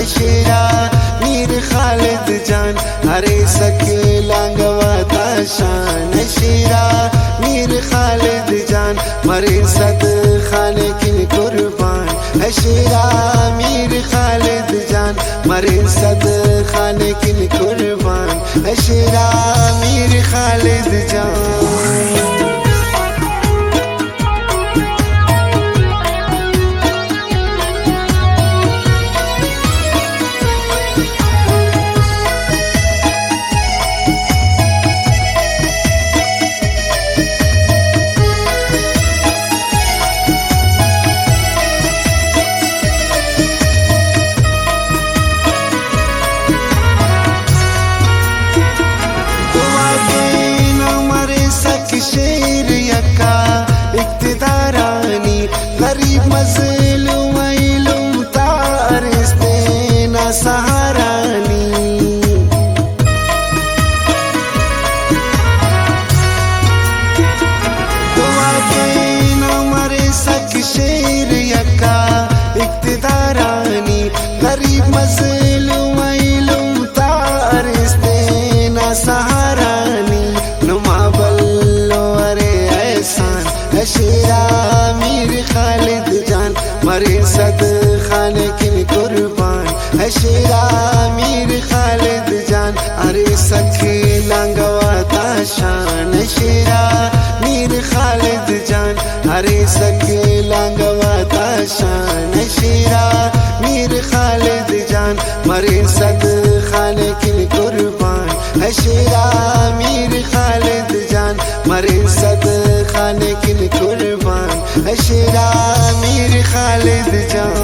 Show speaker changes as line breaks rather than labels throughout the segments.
शेरा मीर खालिद जान हरे सके लांगवाता शान शेरा मीर खालिद जान मरे सद खाने किन कुर्बान है शेरा मीर खालिद जान मरे सद खाने किन कुर्बान है शेरा मीर खालिद जान। शेर यका इक्तिदारानी गरीब मज़लूम इल्म तारिस्ते ना सहारानी दुआ के ना मरे सक शेर यका इक्तिदारानी गरीब मज़लूम इल्म तारिस्ते ना सहारानी शेरा मीर खालिद जान मरे सद खाने किन कुर्बान है शेरा मीर खालिद जान अरे सखे लांगवाता शान शेरा मीर खालिद जान अरे सखे लांगवाता शान शेरा मीर खालिद जान मरे सद खाने किन कुर्बान है शेरा मीर खालिद जान मरे सद खाने किन कुर्बान है शेरा मीर खालिद जान।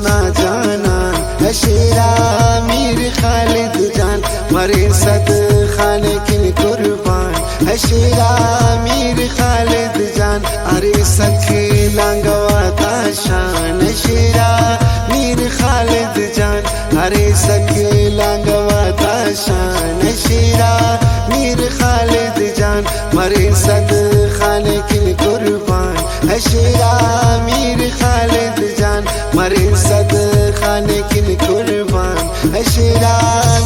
ना जाना है शेरा मीर खालिद जान मरे सद खाने किन कुर्बान है शेरा मीर खालिद जान अरे सखे लांगवाता शान शेरा मीर खालिद जान अरे सखे लांगवाता शान शेरा मीर खालिद जान मरे सद खाने किन कुर्बान है शेरा मीर खालिद जान मरे सद खाने किन कुर्बान है शेरा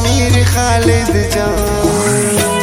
मीर खालिद जान।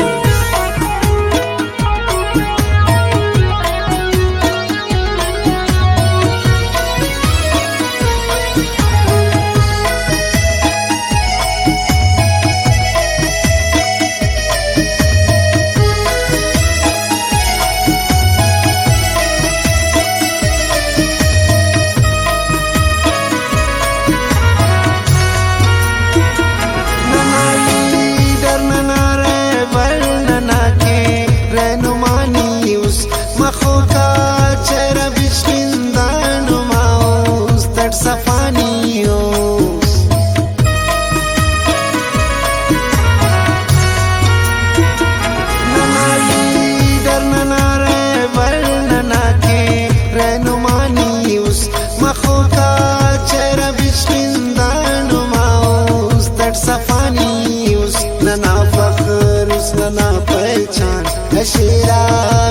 शेरा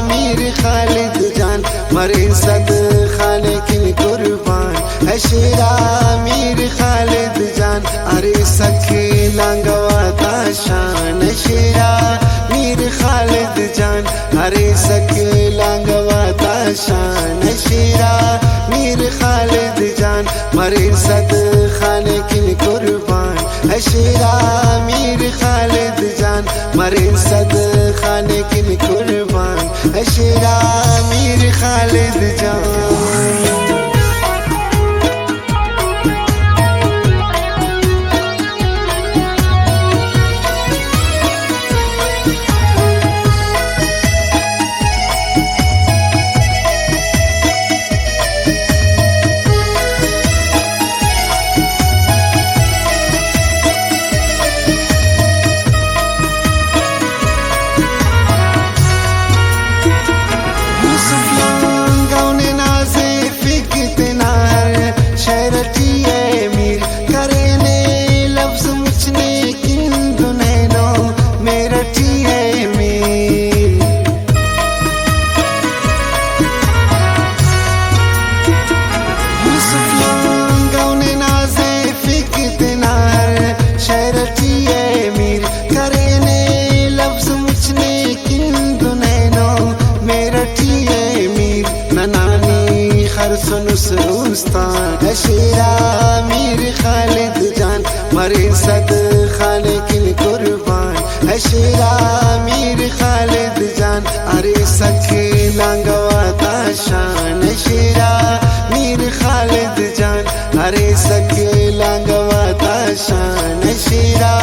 मीर खालिद जान मरे सद खाने किन कुर्बान है शेरा मीर खालिद जान अरे सखे लांगवाता शान शेरा मीर खालिद जान अरे सखे लांगवाता शान शेरा मीर खालिद जान मरे सद खाने किन शेरा मीर खालिद जान मरे सद खाने किन कुर्बान शेरा मीर खालिद जान। सुनुस्तान शेरा मीर खालिद जान मरे सद खाने किन कुर्बान शेरा मीर खालिद जान अरे सखे लांगवा ताशान शेरा मीर खालिद जान अरे सखे लांगवा ताशान शेरा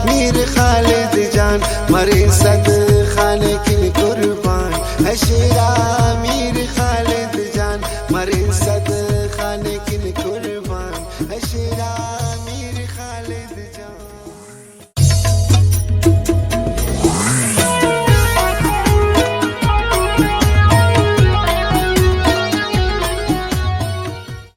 मीर खालिद जान मरे सद